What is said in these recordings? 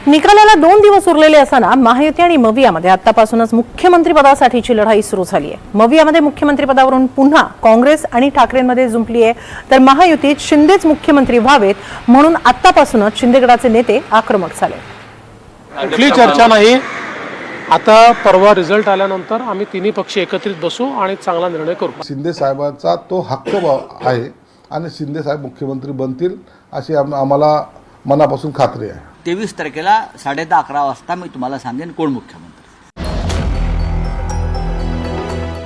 निकालाला 2 दिवस उरलेले असताना महायुती आणि मवियामध्ये आतापासूनच मुख्यमंत्री पदासाठीची लढाई सुरू झाली आहे। मवियामध्ये मुख्यमंत्री पदावरून पुन्हा काँग्रेस आणि ठाकरेंमध्ये जुंपली आहे, तर महायुतीत शिंदेच मुख्यमंत्री व्हावेत म्हणून आतापासूनच शिंदे गटाचे नेते आक्रमक झाले। कुठली चर्चा नाही। आता परवा रिझल्ट आल्यानंतर आम्ही तिन्ही पक्ष एकत्रित बसू आणि चांगला निर्णय करू। शिंदे साहेबांचा तो हक्क आहे आणि शिंदे साहेब मुख्यमंत्री बनतील अशी आम्हाला मनापासून खात्री आहे। 23 तारखेला 10:30-11 वाजता मी तुम्हाला सांगेन कोण मुख्यमंत्री।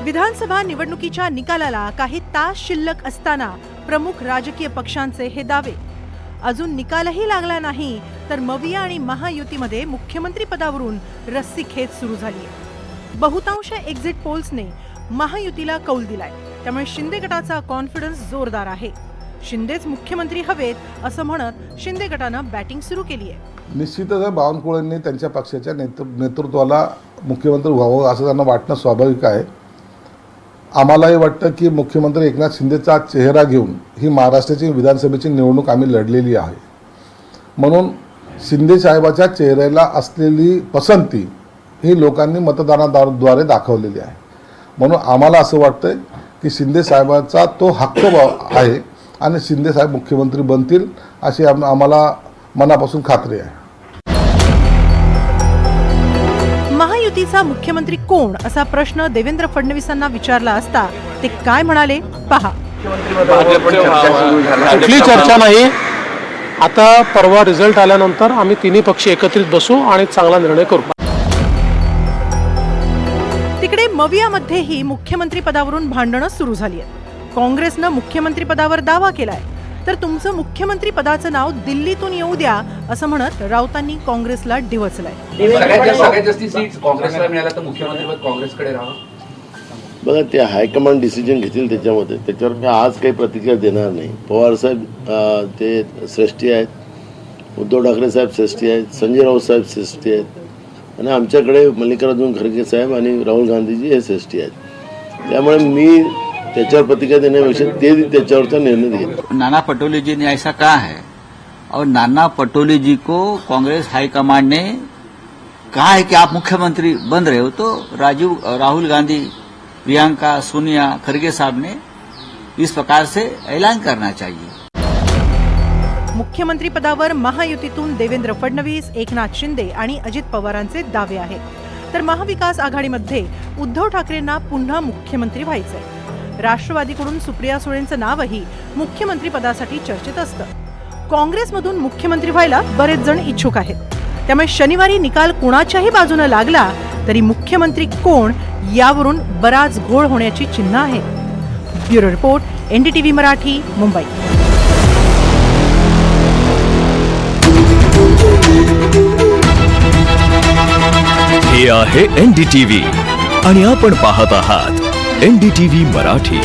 विधानसभा निवडणुकीच्या निकालाला काही तास शिल्लक असताना प्रमुख राजकीय पक्षांचे हे दावे। अजून निकालही लागला नाही तर मविया आणि महायुतीमध्ये मुख्यमंत्री पदावरून रस्सीखेच सुरू झाली आहे। बहुतांश एक्झिट पोल्सने महायुतीला कौल दिलाय, त्यामुळे शिंदे गटाचा कॉन्फिडन्स जोरदार आहे। शिंदेच मुख्यमंत्री हवेत असं म्हणत शिंदे गटानं बॅटिंग सुरू केली आहे। निश्चितच बावनकुळेंनी त्यांच्या पक्षाच्या नेतृत्वाला मुख्यमंत्री व्हावं असं त्यांना वाटणं स्वाभाविक आहे। आम्हालाही वाटतं की मुख्यमंत्री एकनाथ शिंदेचा चेहरा घेऊन ही महाराष्ट्राची विधानसभेची निवडणूक आम्ही लढलेली आहे, म्हणून शिंदे साहेबाच्या चेहऱ्याला असलेली पसंती ही लोकांनी मतदानाद्वारे दाखवलेली आहे। म्हणून आम्हाला असं वाटतं की शिंदे साहेबांचा तो हक्क आहे आणि शिंदे साहेब मुख्यमंत्री बनतील अशी आम्हाला मनापासून खात्री आहे। महायुतीचा मुख्यमंत्री कोण असा प्रश्न देवेंद्र फडणवीसांना विचारला असता ते काय म्हणाले पहा। कुठली चर्चा नाही। आता परवा रिझल्ट आल्यानंतर आम्ही तिन्ही पक्ष एकत्रित बसू आणि चांगला निर्णय करू। तिकडे मवियामध्येही मुख्यमंत्री पदावरून भांडणं सुरू झाली आहेत। काँग्रेसनं मुख्यमंत्री पदावर दावा केलाय, तर तुमचं मुख्यमंत्री पदाचं नाव दिल्लीतून येऊ द्या असं म्हणत राऊतांनी काँग्रेसला डिवचलंय। सगळ्यात जास्त सीट्स काँग्रेसला मिळाल्या तर मुख्यमंत्रीपद काँग्रेसकडे राहावं। बघा, ते हायकमांड डिसिजन घेतील त्याच्यावर मी आज काही प्रतिक्रिया देणार नाही। पवार साहेब ते श्रेष्ठी आहेत, उद्धव ठाकरे साहेब श्रेष्ठी आहेत, संजय राऊत साहेब श्रेष्ठी आहेत आणि आमच्याकडे मल्लिकार्जुन खरगे साहेब आणि राहुल गांधीजी हे श्रेष्ठी आहेत। त्यामुळे मी त्याच्यावर प्रतिक्रिया देण्यापेक्षा ते त्याच्यावरचा निर्णय घेईल। नाना पटोले जी ने ऐसा कहा है और नाना पटोले जी को कांग्रेस हाईकमांड ने कहा है कि आप मुख्यमंत्री बन रहे हो, तो राहुल गांधी, प्रियंका, सोनिया, खरगे साहब ने इस प्रकार से ऐलान करना चाहिए। मुख्यमंत्री पदावर महायुतीतून देवेंद्र फडणवीस, एकनाथ शिंदे आणि अजित पवारांचे दावे आहेत, तर महाविकास आघाडीमध्ये उद्धव ठाकरेंना पुन्हा मुख्यमंत्री व्हायचंय। राष्ट्रवादीकडून सुप्रिया सुळेंचं नावही मुख्यमंत्री पदासाठी चर्चेत असतं। काँग्रेसमधून मुख्यमंत्री व्हायला बरेच जण इच्छुक आहेत, त्यामुळे शनिवारी निकाल कुणाच्याही बाजूने लागला तरी मुख्यमंत्री कोण यावरून बराच घोळ होण्याची चिन्ह आहेत। Bureau report, NDTV Marathi, Mumbai. हे आहे NDTV आणि आपण पाहत आहात NDTV मराठी।